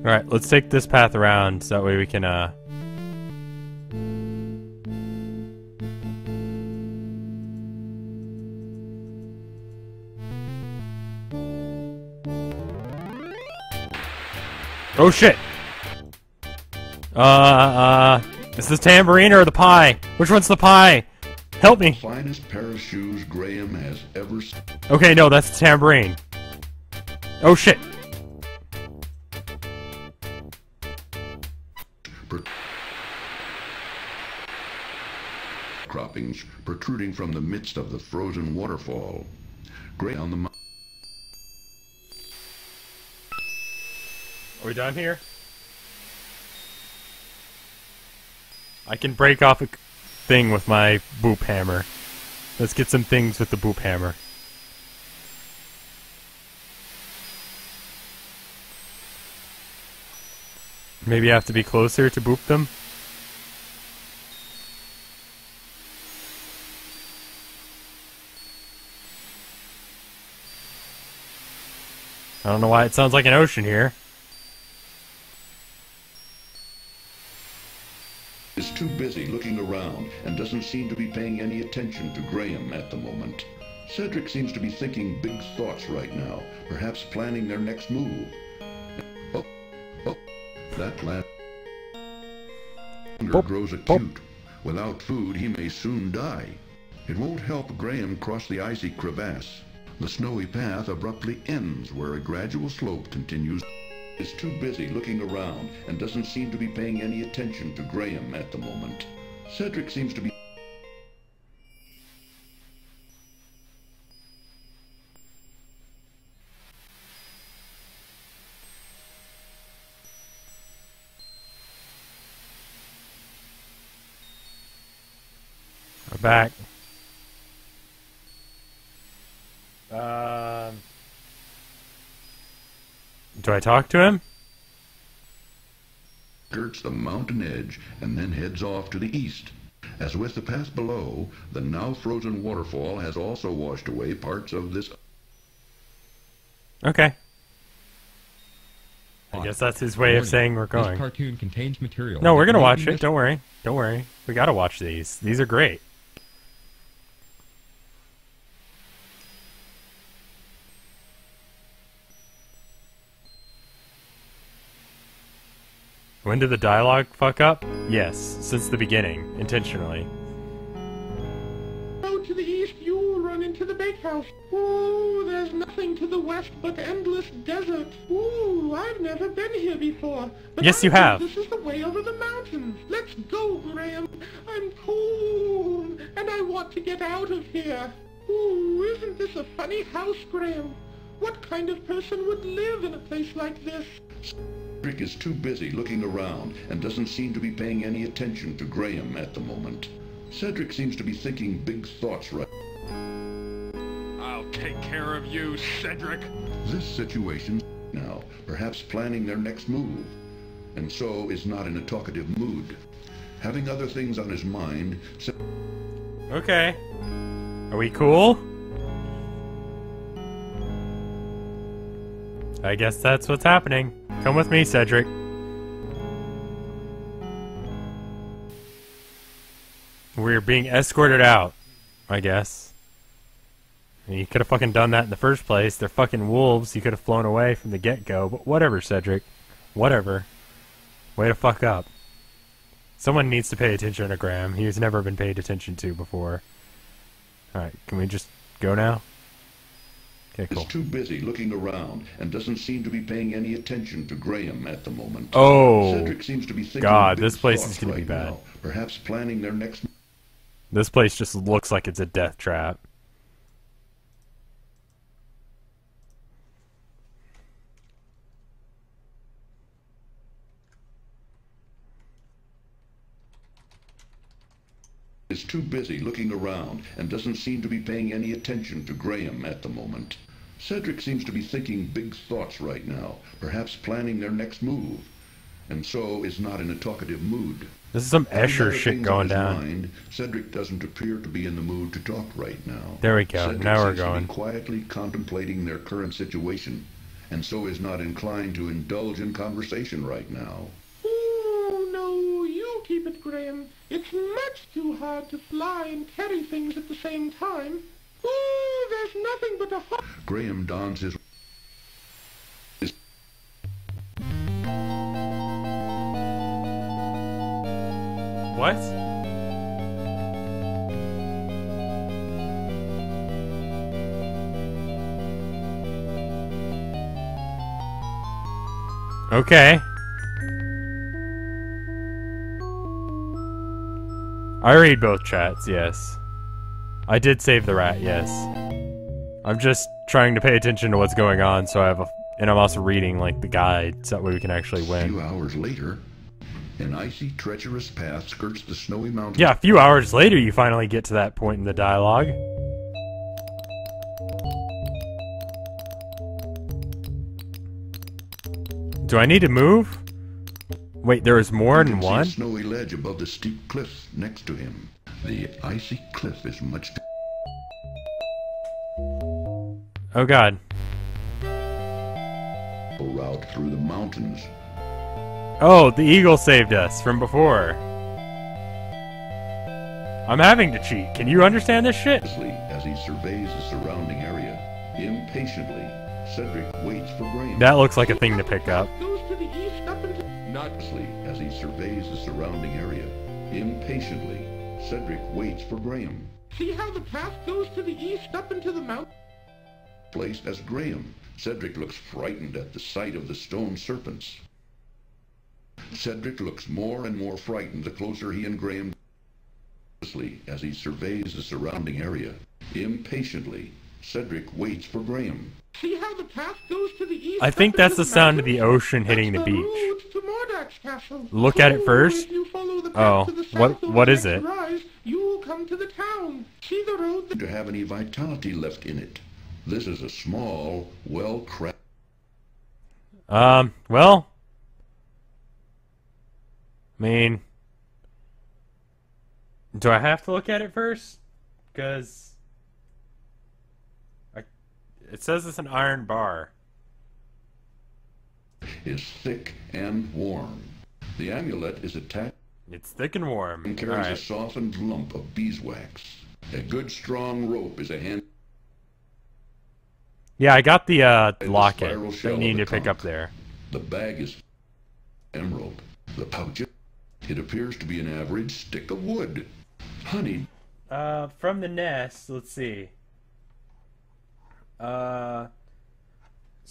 Alright, let's take this path around so that way we can, Oh shit! Is this tambourine or the pie? Which one's the pie? Help me! Finest pair of shoes Graham has ever seen. Okay, no, that's the tambourine. Oh shit! Croppings protruding from the midst of the frozen waterfall. Graham on the mountain. Are we done here? I can break off a thing with my boop hammer. Let's get some things with the boop hammer. Maybe I have to be closer to boop them? I don't know why it sounds like an ocean here. Is too busy looking around and doesn't seem to be paying any attention to Graham at the moment. Cedric seems to be thinking big thoughts right now, perhaps planning their next move. Oh, that last hunger grows acute. Without food, he may soon die. It won't help Graham cross the icy crevasse. The snowy path abruptly ends where a gradual slope continues. Is too busy looking around and doesn't seem to be paying any attention to Graham at the moment. Cedric seems to be We're back. Do I talk to him? skirts the mountain edge and then heads off to the east. As with the path below, the now frozen waterfall has also washed away parts of this. Okay. I guess that's his way of saying we're going. This cartoon contains material. No, we're gonna watch it. Don't worry. Don't worry. We gotta watch these. These are great. When did the dialogue fuck up? Yes, since the beginning, intentionally. Go to the east, you'll run into the bakehouse. Ooh, there's nothing to the west but endless desert. Ooh, I've never been here before. But Yes, I you think have. This is the way over the mountains. Let's go, Graham. I'm cold, and I want to get out of here. Ooh, isn't this a funny house, Graham? What kind of person would live in a place like this? Cedric is too busy looking around and doesn't seem to be paying any attention to Graham at the moment. Cedric seems to be thinking big thoughts right. I'll take care of you, Cedric. This situation now, perhaps planning their next move, and so is not in a talkative mood. Having other things on his mind. Okay. Are we cool? I guess that's what's happening. Come with me, Cedric. We're being escorted out, I guess. You could have fucking done that in the first place. They're fucking wolves. You could have flown away from the get-go. But whatever, Cedric. Whatever. Way to fuck up. Someone needs to pay attention to Graham. He's never been paid attention to before. Alright, can we just go now? Okay, cool. Is too busy looking around and doesn't seem to be paying any attention to Graham at the moment. Oh, Cedric seems to be thinking God, big this place is thoughts gonna be right bad. now, perhaps planning their next. This place just looks like it's a death trap. Is too busy looking around and doesn't seem to be paying any attention to Graham at the moment. Cedric seems to be thinking big thoughts right now, perhaps planning their next move, and so is not in a talkative mood. This is some Having Escher other shit things going on his down. mind, Cedric doesn't appear to be in the mood to talk right now. There we go. Cedric Now we're seems to be going. quietly contemplating their current situation and so is not inclined to indulge in conversation right now. Oh, no, you keep it, Graham. It's much too hard to fly and carry things at the same time. Oh, there's nothing but a hot... Graham dons his... What? Okay. I read both chats, yes. I did save the rat, yes. I'm just trying to pay attention to what's going on, so I have and I'm also reading, like, the guide, so that way we can actually A win. few hours later, an icy, treacherous path skirts the snowy mountains. Yeah, a few hours later you finally get to that point in the dialogue. Do I need to move? Wait, there is more than one? A snowy ledge above the steep cliffs next to him. The icy cliff is much... Oh god. A route through the mountains. Oh, the eagle saved us from before. I'm having to cheat. Can you understand this shit? As he surveys the surrounding area, impatiently, Cedric waits for Graham. That looks like a thing to pick up. Goes to the east up into... As he surveys the surrounding area, impatiently, Cedric waits for Graham. See how the path goes to the east up into the mountain? Placed as Graham, Cedric looks frightened at the sight of the stone serpents. Cedric looks more and more frightened the closer he and Graham... As he surveys the surrounding area, impatiently, Cedric waits for Graham. See how the path goes to the east? I think that's the sound of the ocean hitting the beach. Look at it first. Oh, what is it? You'll come to the town. See the road To have any vitality left in it. This is a small, well-crafted... Well... I mean... Do I have to look at it first? Because... It says it's an iron bar. Is thick and warm. The amulet is attached... It's thick and warm. And carries a softened lump of beeswax. A good strong rope is a hand... Yeah, I got the locket spiral that shell you need to of the pick up conch. there. The bag is emerald. The pouch... It appears to be an average stick of wood. Honey... From the nest, let's see. So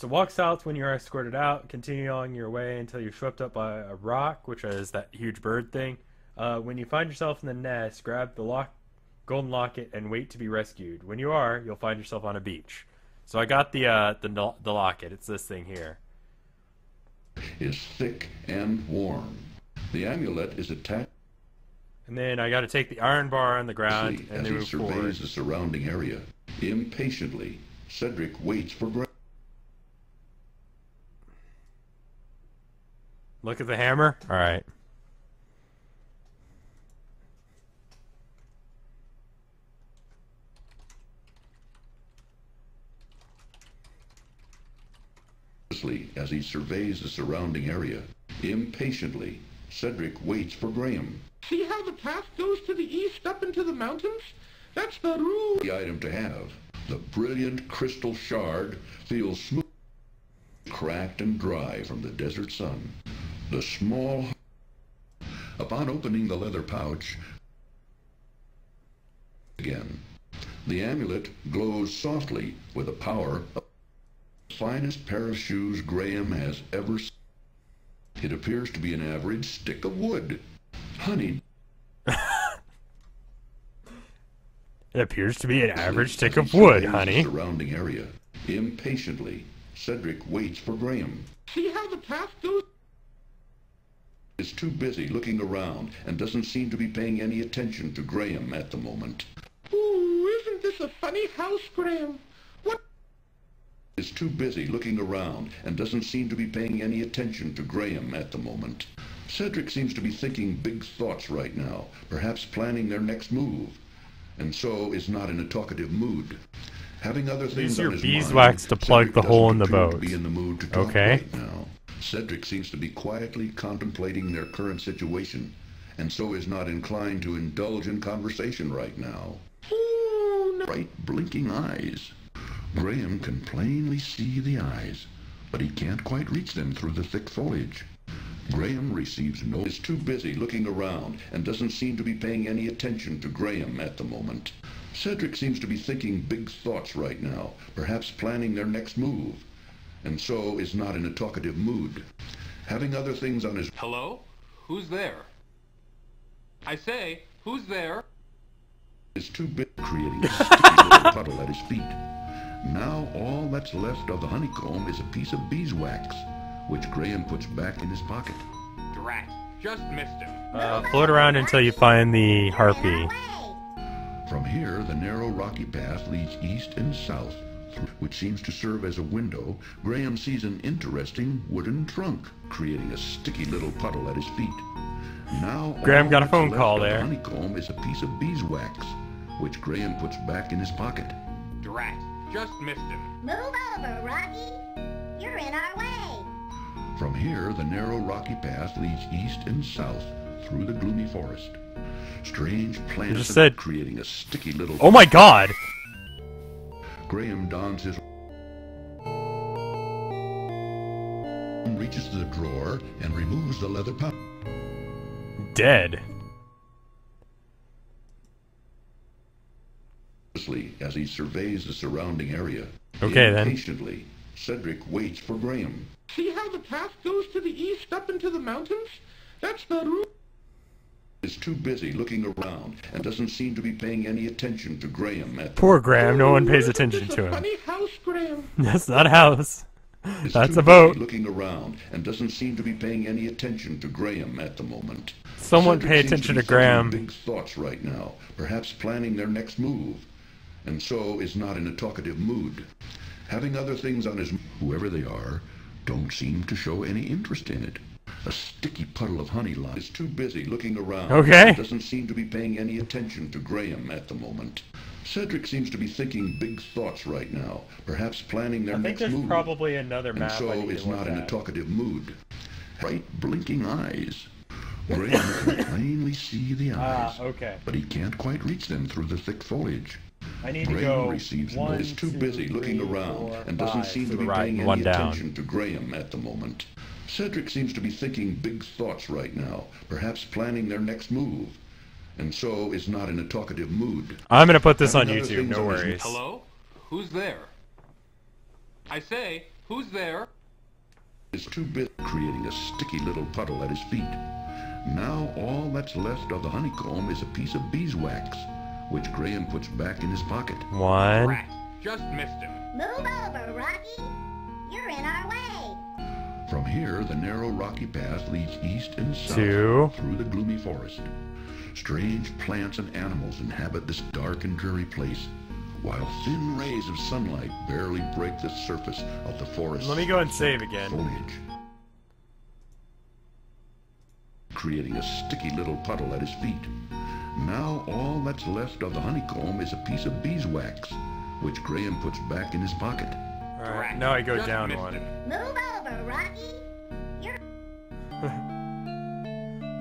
walk south when you're escorted out. Continue on your way until you're swept up by a rock, which is that huge bird thing. When you find yourself in the nest, grab the golden locket and wait to be rescued. When you are, you'll find yourself on a beach. So I got the locket. It's this thing here. Is thick and warm. The amulet is attached... And then I got to take the iron bar on the ground and then move forward. Surveys the surrounding area. Impatiently, Cedric waits for Graham. Look at the hammer. All right. As he surveys the surrounding area, impatiently, Cedric waits for Graham. See how the path goes to the east up into the mountains? That's the route. The item to have. The brilliant crystal shard feels smooth, cracked and dry from the desert sun. The small... Upon opening the leather pouch... Again. The amulet glows softly with the power of the finest pair of shoes Graham has ever seen. It appears to be an average stick of wood. Honey... It appears to be an average stick of wood, honey. Surrounding area. Impatiently, Cedric waits for Graham. See how the path goes? Is too busy looking around and doesn't seem to be paying any attention to Graham at the moment. Ooh, isn't this a funny house, Graham? What? Is too busy looking around and doesn't seem to be paying any attention to Graham at the moment. Cedric seems to be thinking big thoughts right now, perhaps planning their next move, and so is not in a talkative mood. Having other things Use your on his beeswax mind, to plug Cedric the hole in doesn't the appear to boat. be in the mood to talk Okay. right now. Cedric seems to be quietly contemplating their current situation, and so is not inclined to indulge in conversation right now. Bright blinking eyes. Graham can plainly see the eyes, but he can't quite reach them through the thick foliage. Graham receives no... is too busy looking around and doesn't seem to be paying any attention to Graham at the moment. Cedric seems to be thinking big thoughts right now, perhaps planning their next move, and so is not in a talkative mood. Having other things on his... Hello? Who's there? I say, who's there? is too big, creating a sticky little puddle at his feet. Now all that's left of the honeycomb is a piece of beeswax, which Graham puts back in his pocket. Drat. Just missed him. Float around until you find the harpy. From here, the narrow rocky path leads east and south, which seems to serve as a window. Graham sees an interesting wooden trunk, creating a sticky little puddle at his feet. Now Graham all got a that's phone left call of the there. honeycomb is a piece of beeswax, which Graham puts back in his pocket. Drat. Just missed him. Move over, Rocky. You're in our way. From here, the narrow rocky path leads east and south through the gloomy forest. Strange plants just said- creating a sticky little... Oh my god! Graham dons his... reaches to the drawer and removes the leather pouch. Dead. As he surveys the surrounding area. Okay, then. Impatiently, Cedric waits for Graham. See how the path goes to the east up into the mountains? That's the route. Is too busy looking around and doesn't seem to be paying any attention to Graham at the... Poor Graham, no one pays Isn't attention this to a him. funny house, Graham. That's not a house. is That's too a boat. busy looking around and doesn't seem to be paying any attention to Graham at the moment. Someone Cedric pay seems attention be to Graham. thinking big thoughts right now, perhaps planning their next move, and so is not in a talkative mood. Having other things on his... whoever they are, don't seem to show any interest in it. A sticky puddle of honey is too busy looking around. Okay. And doesn't seem to be paying any attention to Graham at the moment. Cedric seems to be thinking big thoughts right now, perhaps planning their next move. another And so is not in a talkative mood. Bright blinking eyes. Graham can plainly see the eyes, okay. but he can't quite reach them through the thick foliage. I need Graham receives no, is too busy looking around and doesn't seem to be paying any attention to Graham at the moment. Cedric seems to be thinking big thoughts right now, perhaps planning their next move, and so is not in a talkative mood. I'm gonna put this on Having other YouTube, things no on his- worries. Hello? Who's there? I say, who's there? Is too busy creating a sticky little puddle at his feet. Now all that's left of the honeycomb is a piece of beeswax, which Graham puts back in his pocket. One, Drat. Just missed him. Move over, Rocky. You're in our way. From here, the narrow rocky path leads east and south Two. through the gloomy forest. Strange plants and animals inhabit this dark and dreary place, while thin rays of sunlight barely break the surface of the forest. let me go and save again. Foliage, creating a sticky little puddle at his feet. Now all that's left of the honeycomb is a piece of beeswax, which Graham puts back in his pocket. Alright, now I go Just down missed one. him. Move over, Rocky. You're...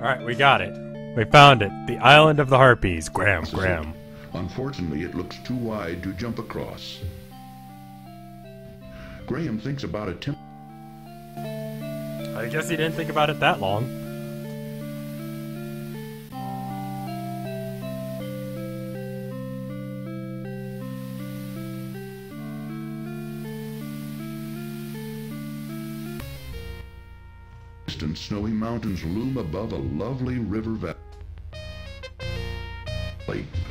Alright, we got it. We found it. The Island of the Harpies. Graham, This is Graham. it. Unfortunately, it looks too wide to jump across. Graham thinks about attempting. I guess he didn't think about it that long. Distant snowy mountains loom above a lovely river valley.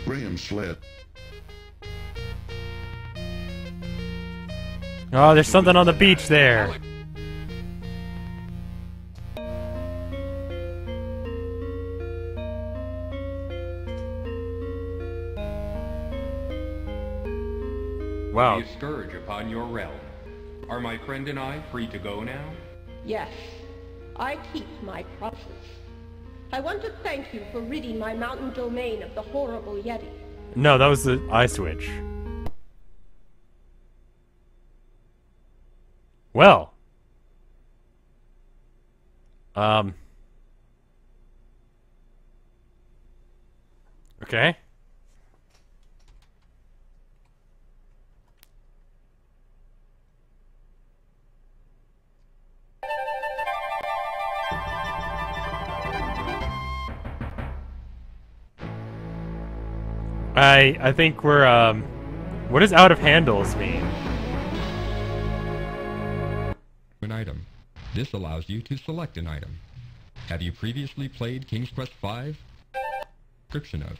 Graham sled. Oh, there's something on the beach there. Wow. A scourge upon your realm. Are my friend and I free to go now? Yes, I keep my promises. I want to thank you for ridding my mountain domain of the horrible Yeti. No, that was the eye switch. Well. Okay. I think we're, what does out of handles mean? An item. This allows you to select an item. Have you previously played King's Quest V? Description of.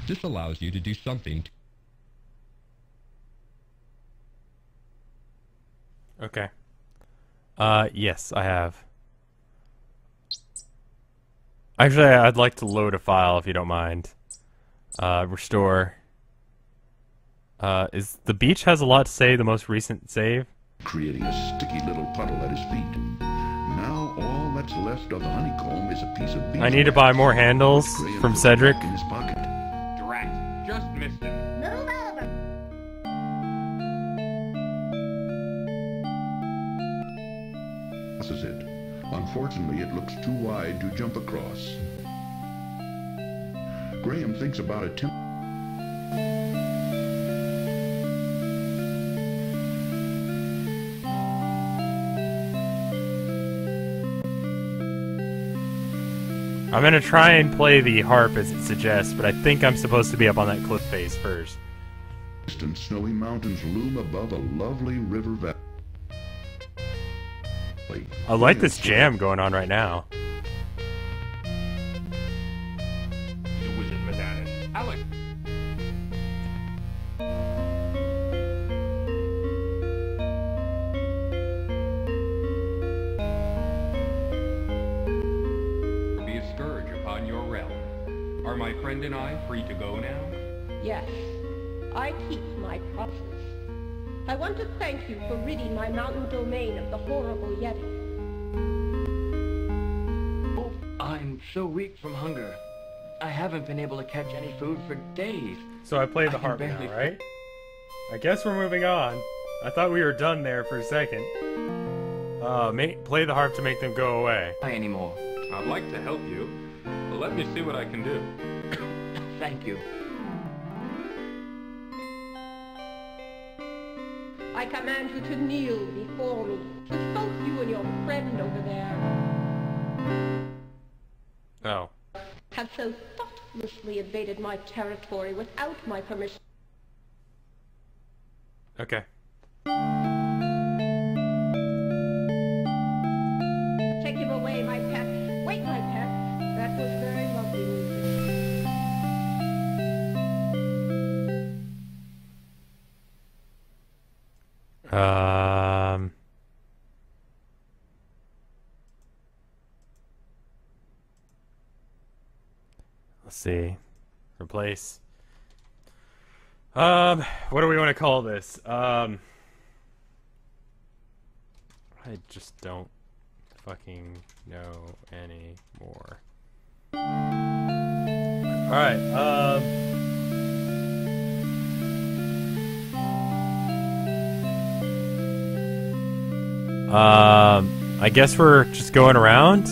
This allows you to do something. Okay. Yes, I have. Actually, I'd like to load a file if you don't mind. Restore. Is the beach has a lot to say, the most recent save? Creating a sticky little puddle at his feet. Now all that's left of the honeycomb is a piece of beeswax. I need to buy more handles Graham from put Cedric. in his pocket. Drat. Just missed him. Move over. This is it. Unfortunately, it looks too wide to jump across. Graham thinks about it. I'm gonna try and play the harp as it suggests, but I think I'm supposed to be up on that cliff face first. Distant snowy mountains loom above a lovely river valley. I like this jam going on right now. The wizard Madonna. Alex. Be a scourge upon your realm. Are my friend and I free to go now? Yes, I keep my promise. I want to thank you for ridding my mountain domain of the horrible Yeti. Oh, I'm so weak from hunger. I haven't been able to catch any food for days. So I played the I can harp now, barely- right? I guess we're moving on. I thought we were done there for a second. Play the harp to make them go away. Not anymore. I'd like to help you, but let me see what I can do. Thank you. I command you to kneel before me, with both you and your friend over there Oh. have so thoughtlessly invaded my territory without my permission. Okay. Take him away, my pet. Wait, my pet. That was very lovely music. Let's see. Replace. What do we want to call this? I just don't fucking know anymore. Alright, I guess we're just going around.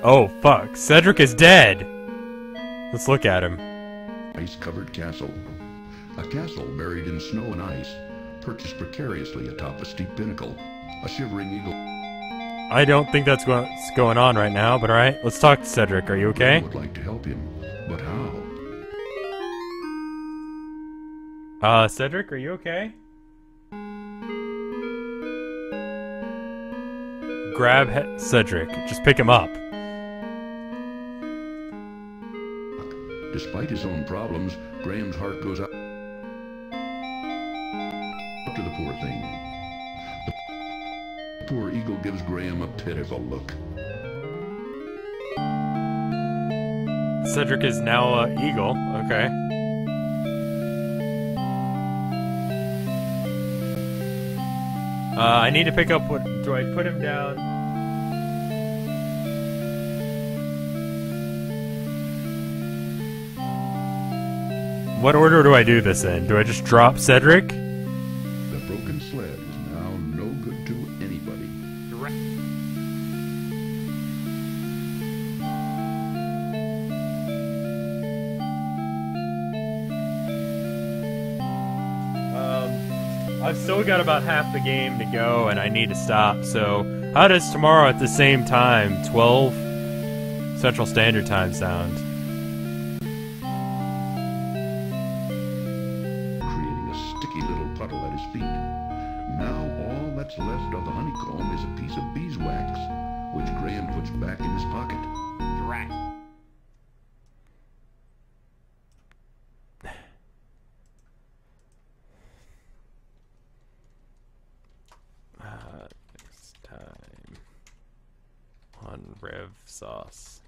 Oh, fuck. Cedric is dead! Let's look at him. Ice-covered castle. A castle buried in snow and ice, perched precariously atop a steep pinnacle. A shivering eagle I don't think that's what's going on right now, but alright. Let's talk to Cedric. Are you okay? would like to help him, but how? Cedric, are you okay? Grab Cedric. Just pick him up. Despite his own problems, Graham's heart goes out to the poor thing. The poor eagle gives Graham a pitiful look. Cedric is now eagle. Okay. I need to pick up what... Do I put him down? What order do I do this in? Do I just drop Cedric? The broken sled is now no good to anybody. I've still got about half the game to go, and I need to stop. So, how does tomorrow at the same time, 12 Central Standard Time sound? Creating a sticky little puddle at his feet. Now all that's left of the honeycomb is a piece of beeswax, which Graham puts back in his pocket. Drat. Next time on RevSauce.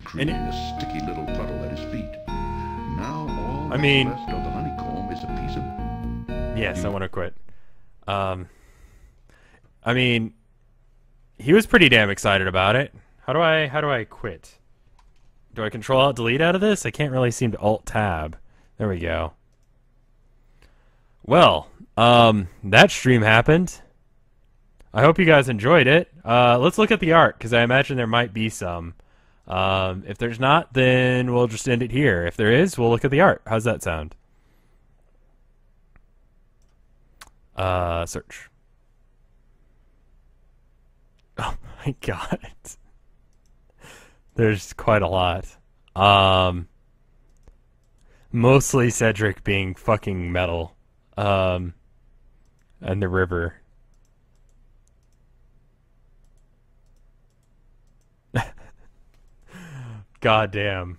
Creating a sticky little puddle at his feet. Now all I that's mean- left of the honeycomb is a piece of... Yes, I want to quit. I mean, he was pretty damn excited about it. How do I quit? Do I Control Alt Delete out of this? I can't really seem to Alt Tab. There we go. Well, that stream happened. I hope you guys enjoyed it. Let's look at the art, because I imagine there might be some. If there's not, then we'll just end it here. If there is, we'll look at the art. How's that sound? Search. Oh my god. There's quite a lot. Mostly Cedric being fucking metal. And the river. God damn.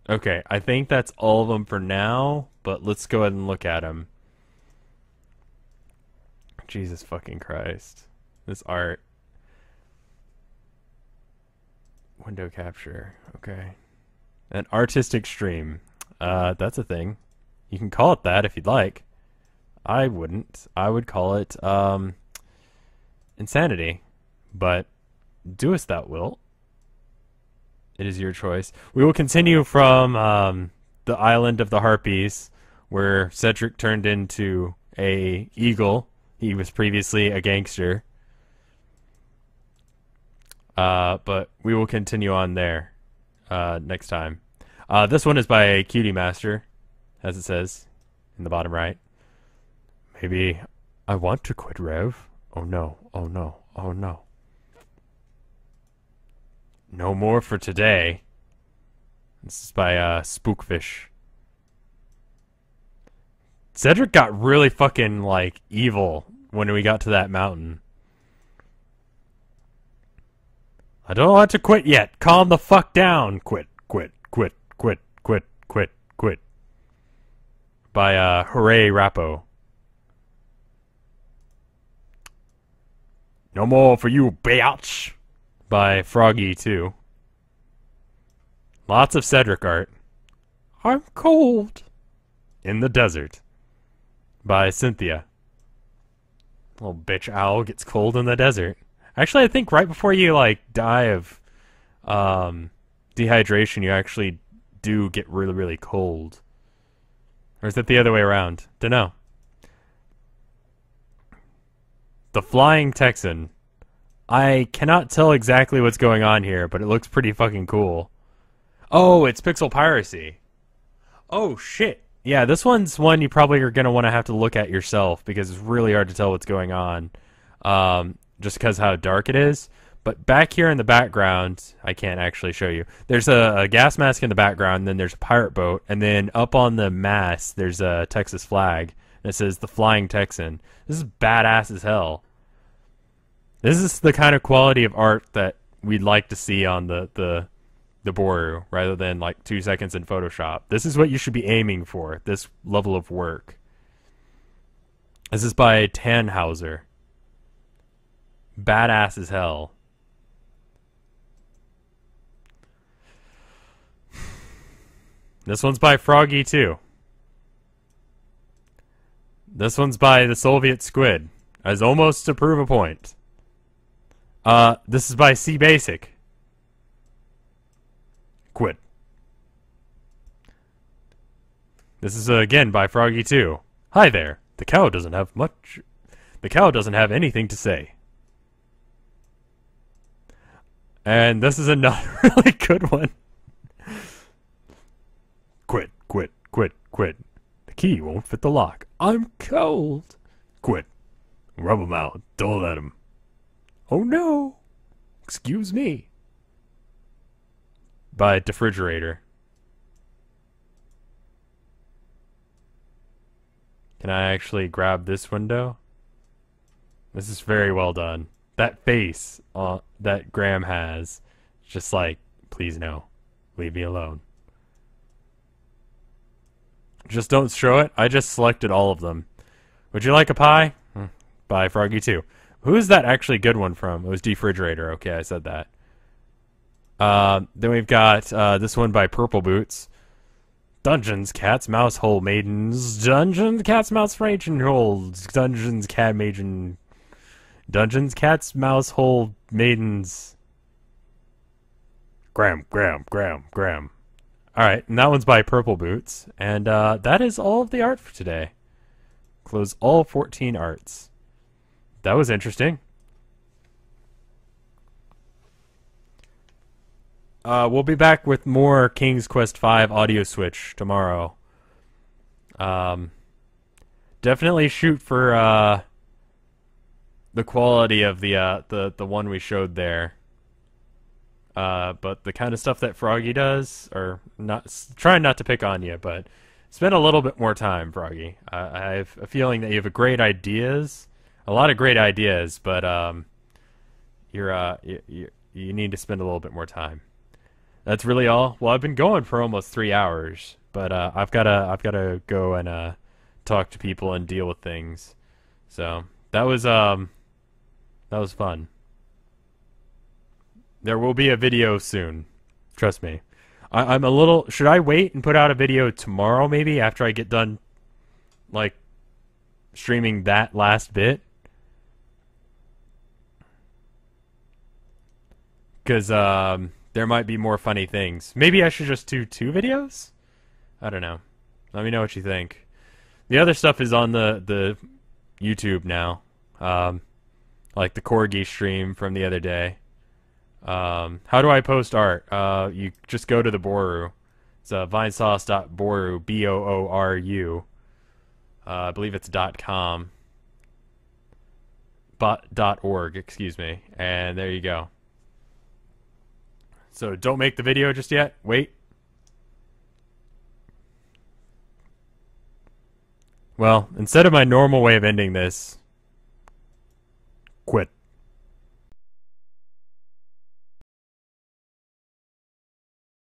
Okay, I think that's all of them for now, but let's go ahead and look at them. Jesus fucking Christ. This art. Window capture. Okay. An artistic stream. That's a thing. You can call it that if you'd like. I wouldn't. I would call it, insanity. But do as thou wilt. It is your choice. We will continue from the island of the Harpies, where Cedric turned into a eagle. He was previously a gangster. But we will continue on there next time. This one is by Cutie Master, as it says in the bottom right. Maybe I want to quit, Rev. Oh no, oh no, oh no. No more for today. This is by Spookfish. Cedric got really fucking, like, evil when we got to that mountain. I don't want to quit yet. Calm the fuck down. Quit, quit, quit, quit, quit, quit, quit. By Hooray Rappo. No more for you, bitch. By Froggy 2. Lots of Cedric art. I'm cold. In the desert. By Cynthia. Little bitch owl gets cold in the desert. Actually, I think right before you, like, die of dehydration, you actually do get really, really cold. Or is it the other way around? Dunno. The Flying Texan. I cannot tell exactly what's going on here, but it looks pretty fucking cool. Oh, it's pixel piracy. Oh, shit. Yeah, this one's one you probably are going to want to have to look at yourself, because it's really hard to tell what's going on. Just because how dark it is. But back here in the background, I can't actually show you. There's a gas mask in the background, then there's a pirate boat, and then up on the mast, there's a Texas flag. And it says, the Flying Texan. This is badass as hell. This is the kind of quality of art that we'd like to see on the Boru, rather than like 2 seconds in Photoshop. This is what you should be aiming for, this level of work. This is by Tannhauser. Badass as hell. This one's by Froggy 2. This one's by the Soviet Squid, as almost to prove a point. This is by C Basic. Quit. This is again by Froggy 2. Hi there. The cow doesn't have much. The cow doesn't have anything to say. And this is another really good one. Quit, quit, quit, quit. The key won't fit the lock. I'm cold. Quit. Rub him out. Don't let him. Oh no. Excuse me. By Defrigerator. Can I actually grab this window? This is very well done. That face that Graham has, just like, please no. Leave me alone. Just don't show it. I just selected all of them. Would you like a pie? By Froggy 2. Who is that actually good one from? It was Defrigerator. Okay, I said that. Then we've got this one by Purple Boots. Dungeons, Cats, Mouse Hole Maidens. Dungeons, Cats, Mouse Raging Holes. Dungeons, Cat Maiden. Dungeons, Cats, Mouse Hole Maidens. Graham. Alright, and that one's by Purple Boots. And that is all of the art for today. Close all 14 arts. That was interesting. We'll be back with more King's Quest V audio switch tomorrow. Definitely shoot for the quality of the one we showed there. But the kind of stuff that Froggy does, or not, trying not to pick on you, but spend a little bit more time, Froggy. I have a feeling that you have a lot of great ideas, but you need to spend a little bit more time. That's really all. Well, I've been going for almost 3 hours, but I've gotta go and talk to people and deal with things. So that was fun. There will be a video soon. Trust me. I'm a little... Should I wait and put out a video tomorrow, maybe, after I get done, like, streaming that last bit? Because, there might be more funny things. Maybe I should just do 2 videos? I don't know. Let me know what you think. The other stuff is on the YouTube now. Like the Corgi stream from the other day. How do I post art? You just go to the Boru. It's vinesauce.boru, B-O-O-R-U. I believe it's .com. .org, excuse me. And there you go. So don't make the video just yet. Wait. Well, instead of my normal way of ending this, quit.